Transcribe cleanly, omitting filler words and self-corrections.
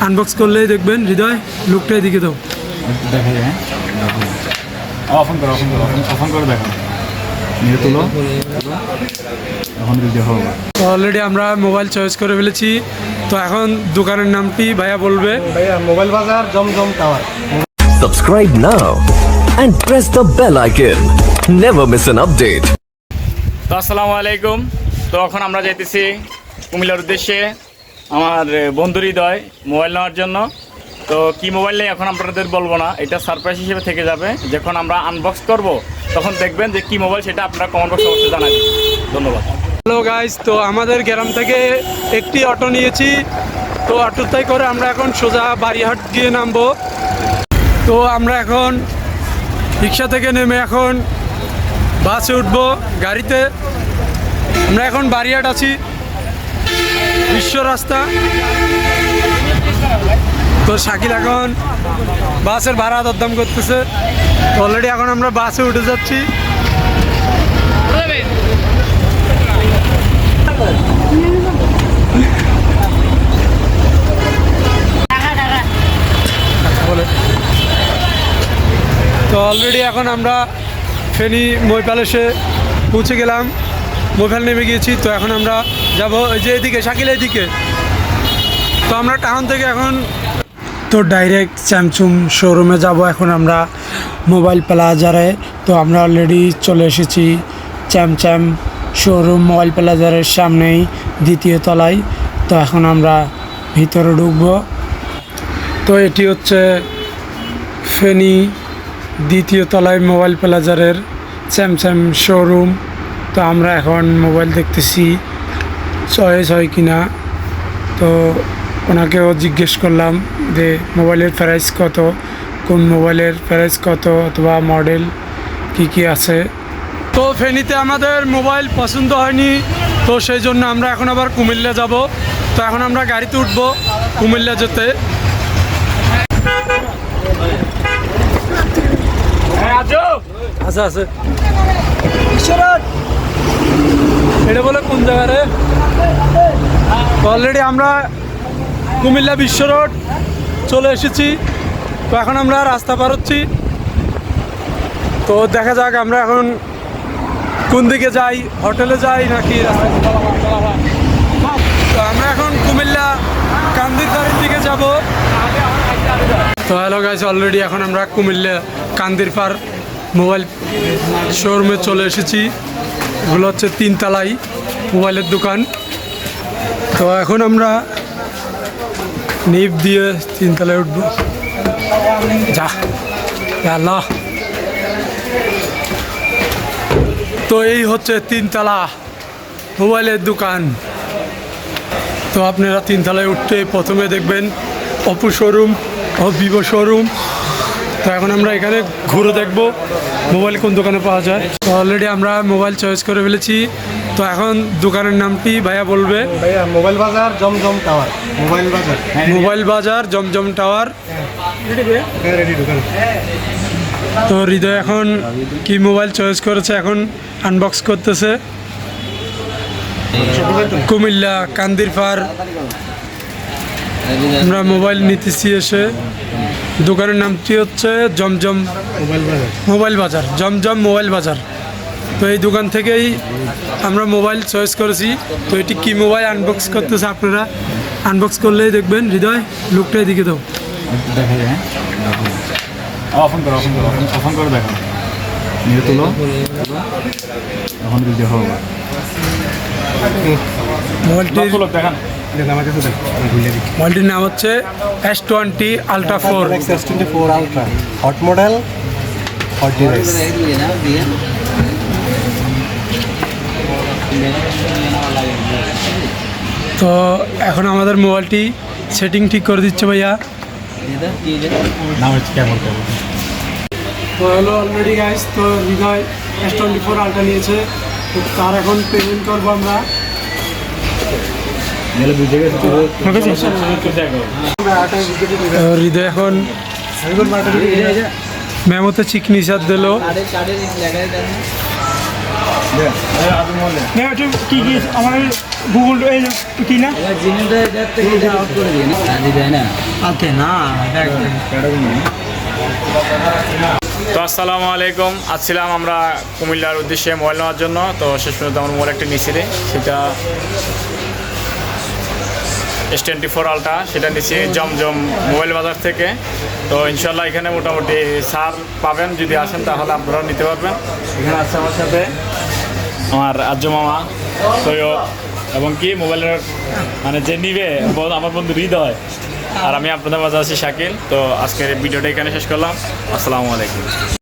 Unbox করলেই দেখবেন। হৃদয় লুকটা এদিকে দাও, দেখা যায়। অফন করো, অফন করো, অফন করে দেখো, নিয়ে তুলো, এখন দেখো। তো অলরেডি আমরা মোবাইল চয়েস করে ফেলেছি। তো এখন দোকানের নামটি ভাইয়া বলবে। ভাইয়া মোবাইল বাজার জমজম tower. Subscribe now and press the bell icon. Never miss an update. তো আসসালামু আলাইকুম। তো এখন আমরা যাইতেছি কুমিল্লার উদ্দেশ্যে আমার বন্ধু হৃদয় মোবাইল নেওয়ার জন্য। তো কি মোবাইল নেই এখন আপনাদের বলবো না, এটা সারপ্রাইজ হিসেবে থেকে যাবে। যখন আমরা আনবক্স করব তখন দেখবেন যে কি মোবাইল, সেটা আপনারা কমেন্ট বক্সে অবশ্যই জানাবেন। ধন্যবাদ। হ্যালো গাইস, তো আমাদের গ্রাম থেকে একটি অটো নিয়েছি। তো অটোতে করে আমরা এখন সোজা বাড়িহাট গিয়ে নামবো। তো আমরা এখন রিক্সা থেকে নেমে এখন বাসে উঠবো, গাড়িতে। আমরা এখন বাড়িহাট আছি, বিশ্ব রাস্তা। তো শাকিল এখন বাসের ভাড়া দরদাম করতেছে। অলরেডি এখন আমরা বাসে উঠে যাচ্ছি। তো অলরেডি এখন আমরা ফেনী মই প্যালেসে পৌঁছে গেলাম, মোবাইল নেমে গিয়েছি। তো এখন আমরা যাব ওই যে এদিকে, শাকিল এদিকে। তো আমরা টাউন থেকে এখন তো ডাইরেক্ট স্যামসুং শোরুমে যাব এখন আমরা মোবাইল প্লাজারে। তো আমরা অলরেডি চলে এসেছি স্যামসাং শোরুম মোবাইল প্লাজারের সামনেই, দ্বিতীয় তলায়। তো এখন আমরা ভিতরে ঢুকবো। তো এটি হচ্ছে ফেনী দ্বিতীয় তলায় মোবাইল প্লাজারের স্যামসাং শোরুম। তো আমরা এখন মোবাইল দেখতেছি চয়েস হয় কিনা। তো ওনাকেও জিজ্ঞেস করলাম যে মোবাইলের প্রাইস কত, কোন মোবাইলের প্রাইস কত, অথবা মডেল কি আছে। তো ফেনীতে আমাদের মোবাইল পছন্দ হয়নি, তো সেই জন্য আমরা এখন আবার কুমিল্লা যাব। তো এখন আমরা গাড়িতে উঠবো কুমিল্লা যেতে। আচ্ছা আছে এটা বলে কোন জায়গায়? অলরেডি আমরা কুমিল্লা বিশ্ব রোড চলে এসেছি। তো এখন আমরা রাস্তা পার হচ্ছি। তো দেখা যাক আমরা এখন কোন দিকে যাই, হোটেলে যাই নাকি। তো আমরা এখন কুমিল্লা কান্দিরপাড়ের দিকে যাব। তো হ্যালো গাইস, অলরেডি এখন আমরা কুমিল্লা কান্দিরপাড় মোবাইল শোরুমে চলে এসেছি। এগুলো হচ্ছে তিনতলায় মোবাইলের দোকান। তো এখন আমরা নিপ দিয়ে তিনতলায় উঠব। যা আল্লাহ। তো এই হচ্ছে তিনতলা মোবাইলের দোকান। তো আপনারা তিনতলায় উঠতে প্রথমে দেখবেন অপো শোরুম ও ভিভো শোরুম। তো এখন আমরা এখানে ঘুরে দেখব মোবাইল কোন দোকানে পাওয়া যায়। তো অলরেডি আমরা মোবাইল চয়েস করে ফেলেছি। তো এখন দোকানের নামটি ভাইয়া বলবে। ভাইয়া মোবাইল বাজার জমজম টাওয়ার। মোবাইল বাজার জমজম টাওয়ার। তো হৃদয় এখন কি মোবাইল চয়েস করেছে, এখন আনবক্স করতেছে। কুমিল্লা কান্দিরপাড় আমরা মোবাইল নিতেছি এসে। দোকানের নামটি হচ্ছে জমজম মোবাইল বাজার, জমজম মোবাইল বাজার। তো এই দোকান থেকেই আমরা মোবাইল চয়েস করেছি। তো এটি কি মোবাইল আনবক্স করতেছে, আপনারা আনবক্স করলেই দেখবেন। হৃদয় লুকটা এদিকে দাও, দেখা যায়। অফন করো, অফন করো, অফন করে দেখো, নিয়ে তুলো, এখন দেখো। মোবাইলটির নাম হচ্ছে S20 Ultra 4। S24 ultra hot model, hot device. তো এখন আমাদের মোবাইলটি সেটিং ঠিক করে দিচ্ছে ভাইয়া। নাম হচ্ছে কেমন। তো হলো অলরেডি গাইস, তো হৃদয় S24 আলট্রা নিয়েছে। তো তার এখন পেমেন্ট করবো আমরা। হৃদয় এখন মেমোতে চিকনি সার দিল। কি কি আমার গুগল কি না হাতে না তো আসসালামু আলাইকুম, আসছিলাম আমরা কুমিল্লার উদ্দেশ্যে মোবাইল নেওয়ার জন্য। তো শেষ পর্যন্ত আমার মোবাইল একটা নিচ্ছি রে, সেটা S24 আলট্রা, সেটা নিচ্ছি জমজম মোবাইল বাজার থেকে। তো ইনশাল্লাহ এখানে মোটামুটি ছাড় পাবেন, যদি আসেন তাহলে আপনারাও নিতে পারবেন। এখানে আছে আমার সাথে আমার আজ্জু মামা সৈয়দ, এবং কি মোবাইলের মানে যে নিবে আমার বন্ধু হৃদয়, আর আমি আপনাদের মাঝে আছি শাকিল। তো আজকের ভিডিওটা এখানে শেষ করলাম। আসসালামু আলাইকুম।